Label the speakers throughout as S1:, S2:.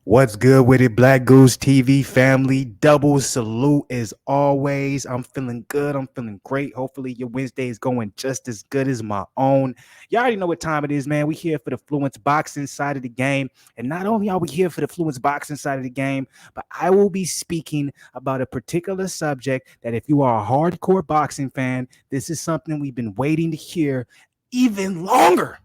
S1: What's good with it, Black Goose TV family? Double salute as always. I'm feeling good. I'm feeling great. Hopefully, your Wednesday is going just as good as my own. Y'all already know what time it is, man. We here for the Fluenced boxing side of the game. And not only are we here for the Fluenced boxing side of the game, but I will be speaking about a particular subject that if you are a hardcore boxing fan, this is something we've been waiting to hear even longer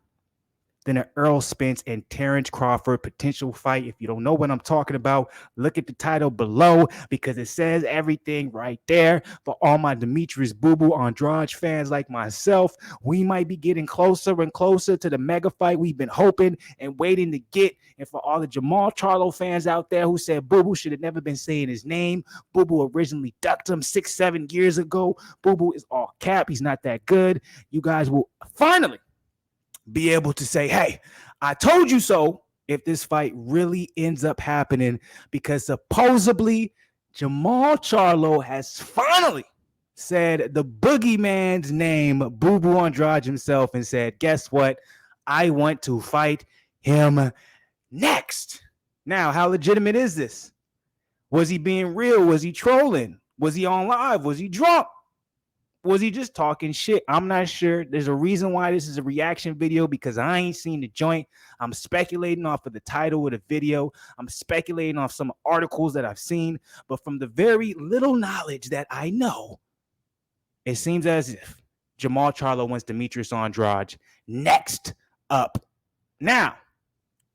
S1: than an Earl Spence and Terrence Crawford potential fight. If you don't know what I'm talking about, look at the title below because it says everything right there. For all my Demetrius Boo Andrade fans like myself, we might be getting closer and closer to the mega fight we've been hoping and waiting to get. And for all the Jermall Charlo fans out there who said Boo should have never been saying his name, Boo originally ducked him 6-7 years ago. Boo is all cap. He's not that good. You guys will finally be able to say, hey, I told you so if this fight really ends up happening, because supposedly Jermall Charlo has finally said the boogeyman's name, Boo Andrade himself, and said, guess what? I want to fight him next. Now, how legitimate is this? Was he being real? Was he trolling? Was he on live? Was he drunk? Was he just talking shit? I'm not sure. There's a reason why this is a reaction video, because I ain't seen the joint. I'm speculating off of the title of the video. I'm speculating off some articles that I've seen. But from the very little knowledge that I know, it seems as if Jermall Charlo wants Demetrius Andrade next up. Now,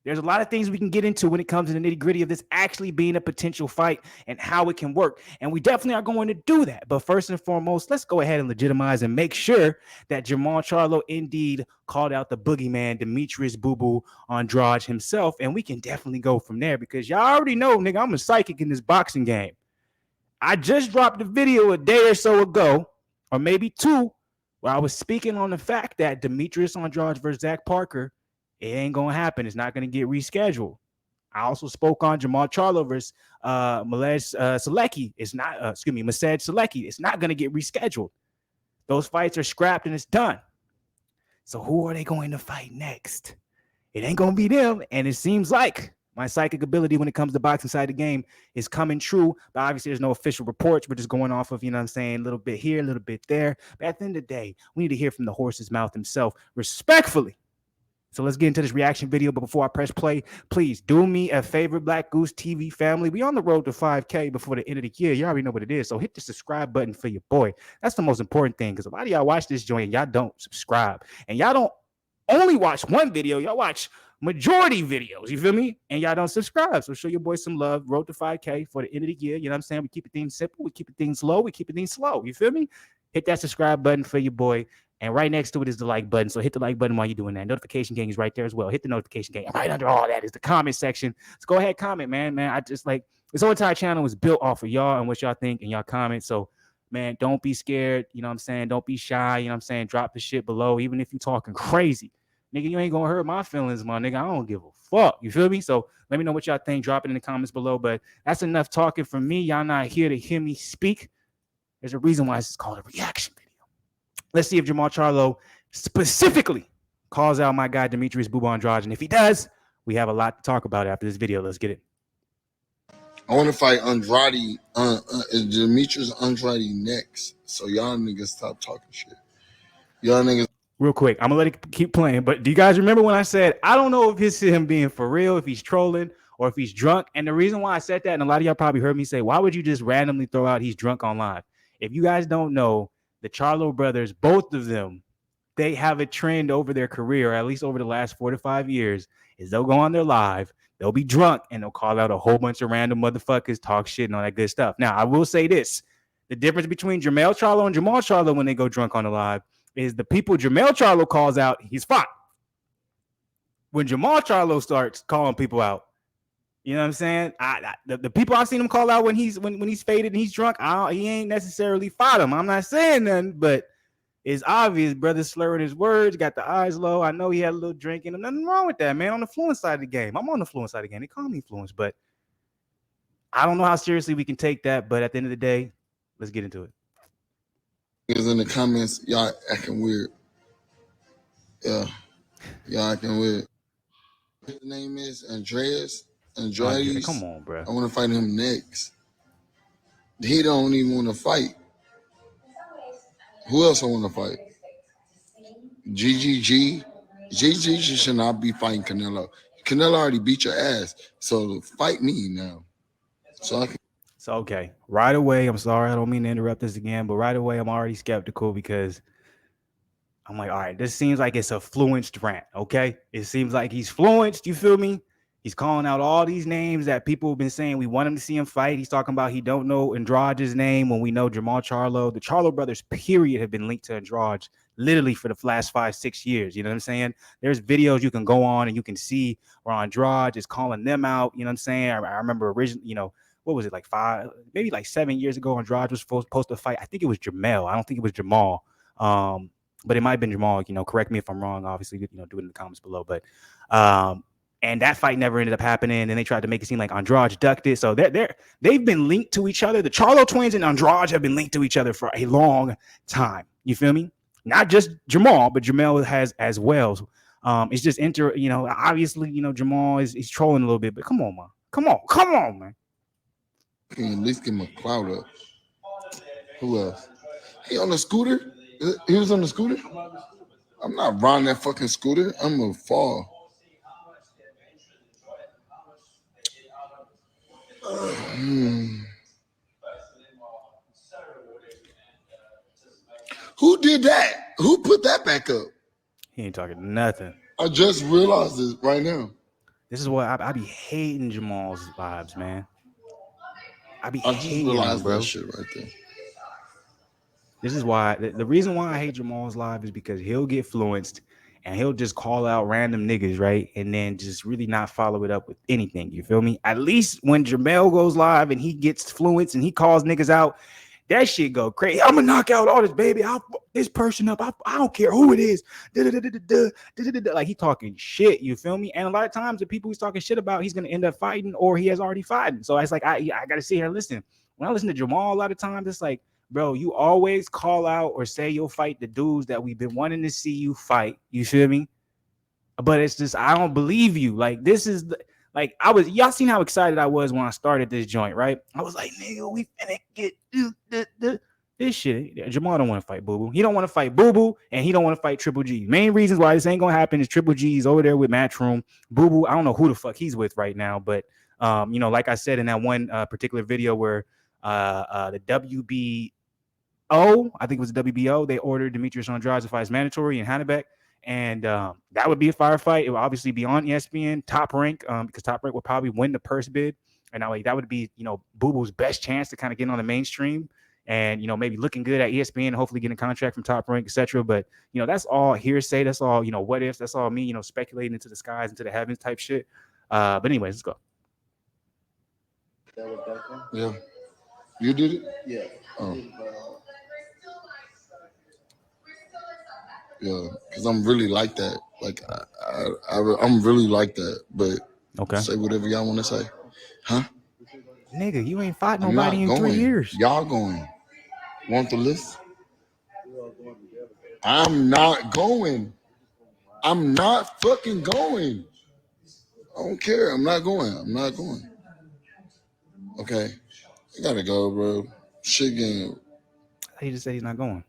S1: there's a lot of things we can get into when it comes to the nitty-gritty of this actually being a potential fight and how it can work. And we definitely are going to do that. But first and foremost, let's go ahead and legitimize and make sure that Jermall Charlo indeed called out the boogeyman, Demetrius Boo Andrade himself. And we can definitely go from there, because y'all already know, nigga, I'm a psychic in this boxing game. I just dropped a video a day or so ago, or maybe two, where I was speaking on the fact that Demetrius Andrade versus Zach Parker, it ain't going to happen. It's not going to get rescheduled. I also spoke on Jermall Charlo versus Mased Selecki. It's not, Mased Selecki. It's not going to get rescheduled. Those fights are scrapped and it's done. So who are they going to fight next? It ain't going to be them. And it seems like my psychic ability when it comes to boxing side of the game is coming true. But obviously there's no official reports. We're just going off of, you know what I'm saying, a little bit here, a little bit there. But at the end of the day, we need to hear from the horse's mouth himself, respectfully. So let's get into this reaction video. But before I press play, please do me a favor, Black Goose TV family. We on the road to 5K before the end of the year. You already know what it is. So hit the subscribe button for your boy. That's the most important thing, because a lot of y'all watch this joint and y'all don't subscribe. And y'all don't only watch one video. Y'all watch majority videos. You feel me? And y'all don't subscribe. So show your boy some love. Road to 5K for the end of the year. You know what I'm saying? We keep it things simple. We keep it things low. We keep it things slow. You feel me? Hit that subscribe button for your boy. And right next to it is the like button. So hit the like button while you're doing that. Notification gang is right there as well. Hit the notification gang. And right under all that is the comment section. So go ahead, comment, man. I just like, this whole entire channel was built off of y'all and what y'all think and y'all comment. So, man, don't be scared. You know what I'm saying? Don't be shy. You know what I'm saying? Drop the shit below. Even if you're talking crazy. Nigga, you ain't gonna hurt my feelings, my nigga. I don't give a fuck. You feel me? So let me know what y'all think. Drop it in the comments below. But that's enough talking from me. Y'all not here to hear me speak. There's a reason why this is called a reaction video. Let's see if Jermall Charlo specifically calls out my guy Demetrius Boo Andrade. And if he does, we have a lot to talk about after this video. Let's get it.
S2: I want to fight Andrade, Demetrius Andrade next. So y'all niggas stop talking shit. Y'all niggas.
S1: Real quick, I'm going to let it keep playing. But do you guys remember when I said, I don't know if it's him being for real, if he's trolling, or if he's drunk? And the reason why I said that, and a lot of y'all probably heard me say, why would you just randomly throw out he's drunk on live? If you guys don't know, the Charlo brothers, both of them, they have a trend over their career, or at least over the last 4 to 5 years, is they'll go on their live, they'll be drunk, and they'll call out a whole bunch of random motherfuckers, talk shit, and all that good stuff. Now, I will say this. The difference between Jermall Charlo and Jermall Charlo when they go drunk on the live is the people Jermall Charlo calls out, he's fine. When Jermall Charlo starts calling people out, you know what I'm saying? The people I've seen him call out when he's faded and he's drunk, he ain't necessarily fought him. I'm not saying nothing, but it's obvious brother slurring his words, got the eyes low. I know he had a little drink, and nothing wrong with that, man. On the Fluenced side of the game. I'm on the Fluenced side of the game. They call me Fluenced, but I don't know how seriously we can take that. But at the end of the day, let's get into it.
S2: Niggas in the comments, y'all acting weird. Yeah, y'all acting weird. His name is Andreas. Andrade's.
S1: Come on, bro.
S2: I want to fight him next. He don't even want to fight. Who else I want to fight? Ggg. Ggg should not be fighting Canelo. Canelo already beat your ass, so fight me now. So I can.
S1: So okay, right away. I'm sorry, I don't mean to interrupt this again, but right away, I'm already skeptical because I'm like, all right, this seems like it's a fluenced rant. Okay, it seems like he's fluenced. You feel me? He's calling out all these names that people have been saying we want him to see him fight. He's talking about he don't know Andrade's name when we know Jermall Charlo. The Charlo brothers, period, have been linked to Andrade literally for the last 5-6 years. You know what I'm saying? There's videos you can go on and you can see where Andrade is calling them out. You know what I'm saying? I remember originally, what was it, like maybe like 7 years ago, Andrade was supposed to fight. I think it was Jermall. I don't think it was Jermall. But it might have been Jermall. Correct me if I'm wrong. Obviously, do it in the comments below. But and that fight never ended up happening. And they tried to make it seem like Andrade ducked it. So they've been linked to each other. The Charlo twins and Andrade have been linked to each other for a long time. You feel me? Not just Jermall, but Jermall has as well. It's just obviously, Jermall is trolling a little bit. But come on, man. Come on, man.
S2: Can at least give him a clout up. Who else? He on the scooter? He was on the scooter? I'm not riding that fucking scooter. I'm gonna fall. Who did that? Who put that back up?
S1: He ain't talking nothing.
S2: I just realized this right now.
S1: This is what I be hating Jermall's vibes, man. I
S2: just realized that shit right there.
S1: This is why the reason why I hate Jermall's live is because he'll get fluenced and he'll just call out random niggas, right? And then just really not follow it up with anything. You feel me? At least when Jermall goes live and he gets fluenced and he calls niggas out, that shit go crazy. I'm gonna knock out all this, baby. I'll fuck this person up. I don't care who it is. Like he talking shit. You feel me? And a lot of times the people he's talking shit about, he's gonna end up fighting or he has already fighting. So it's like I gotta sit here and listen. When I listen to Jermall, a lot of times it's like, bro, you always call out or say you'll fight the dudes that we've been wanting to see you fight. You feel me? But it's just I don't believe you. Like this is y'all seen how excited I was when I started this joint, right? I was like, nigga, we finna get this shit. Jermall don't want to fight Boo Boo. He don't want to fight Boo Boo, and he don't want to fight Triple G. Main reasons why this ain't gonna happen is Triple G's over there with Matchroom. Boo Boo, I don't know who the fuck he's with right now, but like I said in that one particular video where the WBO, I think it was the WBO, they ordered Demetrius Andrade to fight as mandatory in Hannebeck. And that would be a firefight. It would obviously be on ESPN, Top Rank, because Top Rank would probably win the purse bid. And that would be, Boo Boo's best chance to kind of get on the mainstream and, maybe looking good at ESPN and hopefully getting a contract from Top Rank, etc. But, that's all hearsay. That's all, what ifs. That's all me, speculating into the skies, into the heavens type shit. But anyways, let's go.
S2: Yeah. You did it? Yeah. Oh. Yeah, because I'm really like that. Like I'm really like that. But
S1: okay,
S2: say whatever y'all want to say, huh?
S1: Nigga, you ain't fought nobody in 3 years.
S2: Y'all going? Want the list? I'm not going. I'm not fucking going. I don't care. I'm not going. I'm not going. Okay, I gotta go, bro. Shit game.
S1: He just said he's not going.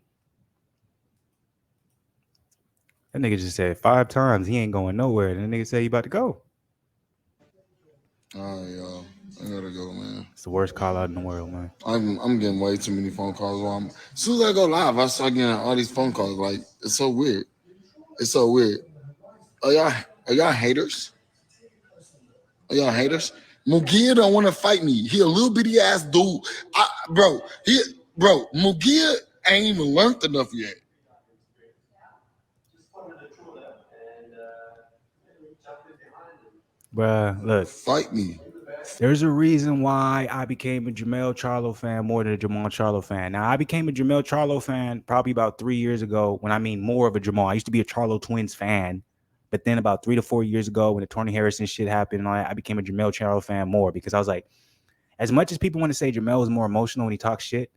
S1: That nigga just said 5 times he ain't going nowhere. And the nigga said he about to go.
S2: All right, y'all. I gotta go, man.
S1: It's the worst call out in the world, man.
S2: I'm getting way too many phone calls. As soon as I go live, I start getting all these phone calls. Like, it's so weird. It's so weird. Are y'all haters? Are y'all haters? Munguia don't want to fight me. He a little bitty ass dude. Munguia ain't even learned enough yet.
S1: Bruh, look.
S2: Fight me.
S1: There's a reason why I became a Jermall Charlo fan more than a Jermall Charlo fan. Now, I became a Jermall Charlo fan probably about 3 years ago when I mean more of a Jermall. I used to be a Charlo Twins fan. But then about 3 to 4 years ago when the Tony Harrison shit happened and all that, I became a Jermall Charlo fan more because I was like, as much as people want to say Jermall is more emotional when he talks shit,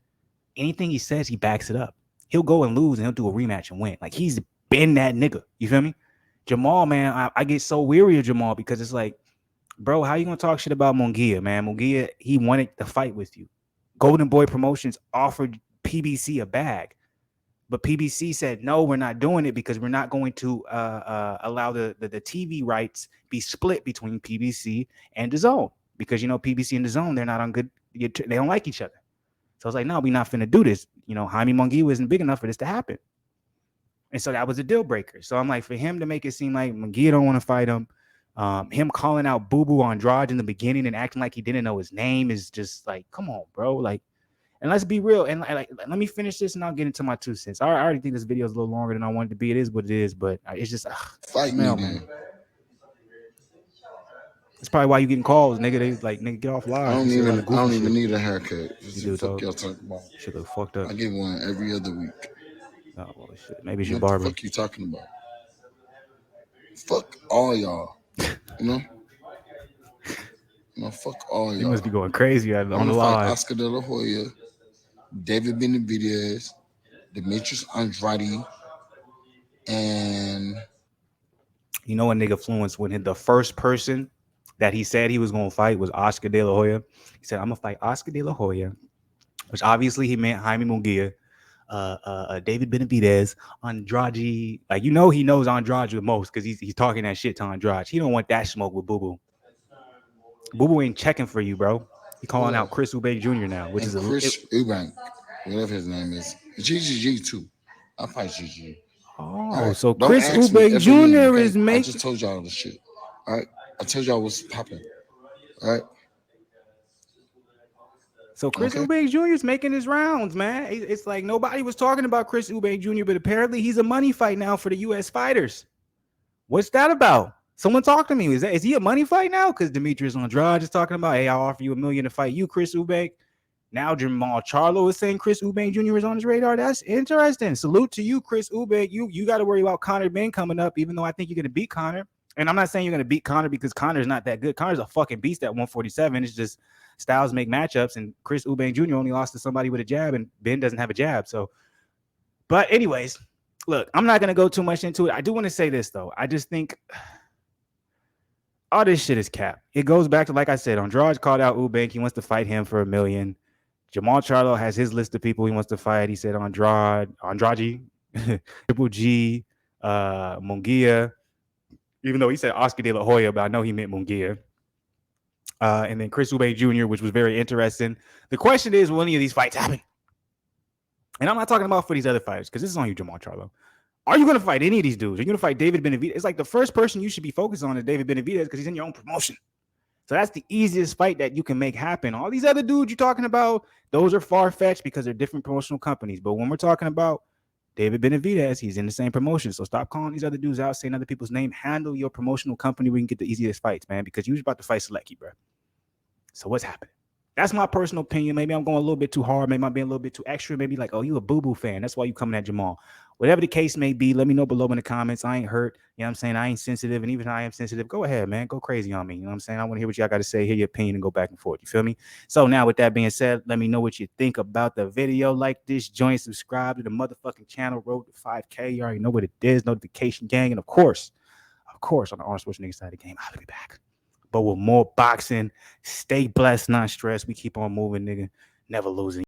S1: anything he says, he backs it up. He'll go and lose and he'll do a rematch and win. Like, he's been that nigga. You feel me? Jermall, man, I get so weary of Jermall because it's like, bro, how you gonna talk shit about Munguia, man? Munguia, he wanted to fight with you. Golden Boy Promotions offered PBC a bag, but PBC said no, we're not doing it because we're not going to allow the TV rights be split between PBC and the Zone, because you know PBC and the Zone, they're not on good, they don't like each other. So I was like, no, we're not finna do this. You know, Jaime Munguia isn't big enough for this to happen. And so that was a deal breaker. So I'm like, for him to make it seem like Munguia don't want to fight him, him calling out Boo Boo Andrade in the beginning and acting like he didn't know his name is just like, come on, bro. Like, and let's be real. And like, let me finish this and I'll get into my 2 cents. I already think this video is a little longer than I wanted to be. It is what it is, but it's just
S2: Fight
S1: smell,
S2: me,
S1: man.
S2: man.
S1: That's probably why you getting calls, nigga. They like, nigga, get off live.
S2: I don't
S1: You say a lot
S2: even.
S1: of
S2: I
S1: goofy
S2: don't
S1: shit.
S2: even need a haircut. This
S1: You
S2: is
S1: do,
S2: fuck
S1: dog.
S2: y'all talking about.
S1: Shit look fucked up.
S2: I get one every other week.
S1: Oh well, shit. Maybe it's your
S2: What the
S1: barber.
S2: fuck you talking about? Fuck all y'all. You know. Fuck all
S1: You
S2: y'all.
S1: must be going crazy on
S2: I'm
S1: the
S2: gonna fight
S1: live.
S2: Oscar De La Hoya, David Benavidez, Demetrius Andrade, and
S1: You know, a nigga Fluenced when the first person that he said he was gonna fight was Oscar De La Hoya. He said, "I'm gonna fight Oscar De La Hoya," which obviously he meant Jaime Munguia, David Benavidez, Andrade. Like, you know, he knows Andrade the most because he's talking that shit to Andrade. He don't want that smoke with Boo Boo. Boo Boo ain't checking for you, bro. He calling out Chris Eubank Jr. now, which
S2: and
S1: is
S2: Chris Eubank, whatever his name is, Ggg too. I'll fight Ggg.
S1: Oh,
S2: All right.
S1: so
S2: Don't
S1: Chris
S2: ask me
S1: Eubank
S2: if and when,
S1: Jr.
S2: okay?
S1: is
S2: I
S1: making.
S2: just told y'all the shit. All right. I told y'all what's popping. All right.
S1: So Chris
S2: Okay.
S1: Eubank Jr. is making his rounds, man. It's like nobody was talking about Chris Eubank Jr., but apparently he's a money fight now for the U.S. fighters. What's that about? Someone talk to me. Is he a money fight now? Because Demetrius Andrade is talking about, hey, I'll offer you $1 million to fight you, Chris Eubank. Now Jermall Charlo is saying Chris Eubank Jr. is on his radar. That's interesting. Salute to you, Chris Eubank. You got to worry about Conor Ben coming up, even though I think you're going to beat Conor. And I'm not saying you're going to beat Conor because Conor's not that good. Conor's a fucking beast at 147. It's just styles make matchups, and Chris Eubank Jr. only lost to somebody with a jab, and Ben doesn't have a jab. So, but anyways, look, I'm not going to go too much into it. I do want to say this, though. I just think all this shit is cap. It goes back to, like I said, Andrade called out Eubank. He wants to fight him for $1 million. Jermall Charlo has his list of people he wants to fight. He said Andrade, Triple G, Munguia, even though he said Oscar De La Hoya, but I know he meant Munguia. And then Chris Eubank Jr., which was very interesting. The question is, will any of these fights happen? And I'm not talking about for these other fighters, because this is on you, Jermall Charlo. Are you going to fight any of these dudes? Are you going to fight David Benavidez? It's like the first person you should be focused on is David Benavidez because he's in your own promotion. So that's the easiest fight that you can make happen. All these other dudes you're talking about, those are far-fetched because they're different promotional companies. But when we're talking about David Benavidez, he's in the same promotion. So stop calling these other dudes out, saying other people's name. Handle your promotional company where you can get the easiest fights, man, because you're about to fight Selecki, bro. So what's happening? That's my personal opinion. Maybe I'm going a little bit too hard. Maybe I'm being a little bit too extra. Maybe like, oh, you a Boo Boo fan. That's why you coming at Jermall. Whatever the case may be, let me know below in the comments. I ain't hurt. You know what I'm saying? I ain't sensitive. And even if I am sensitive, go ahead, man. Go crazy on me. You know what I'm saying? I want to hear what y'all got to say, hear your opinion, and go back and forth. You feel me? So now with that being said, let me know what you think about the video. Like this, join, subscribe to the motherfucking channel. Road to 5K. You already know what it is. Notification gang. And of course, on the Arnold Schwarzenegger side of the game, I'll be back. But with more boxing, stay blessed, not stressed. We keep on moving, nigga. Never losing.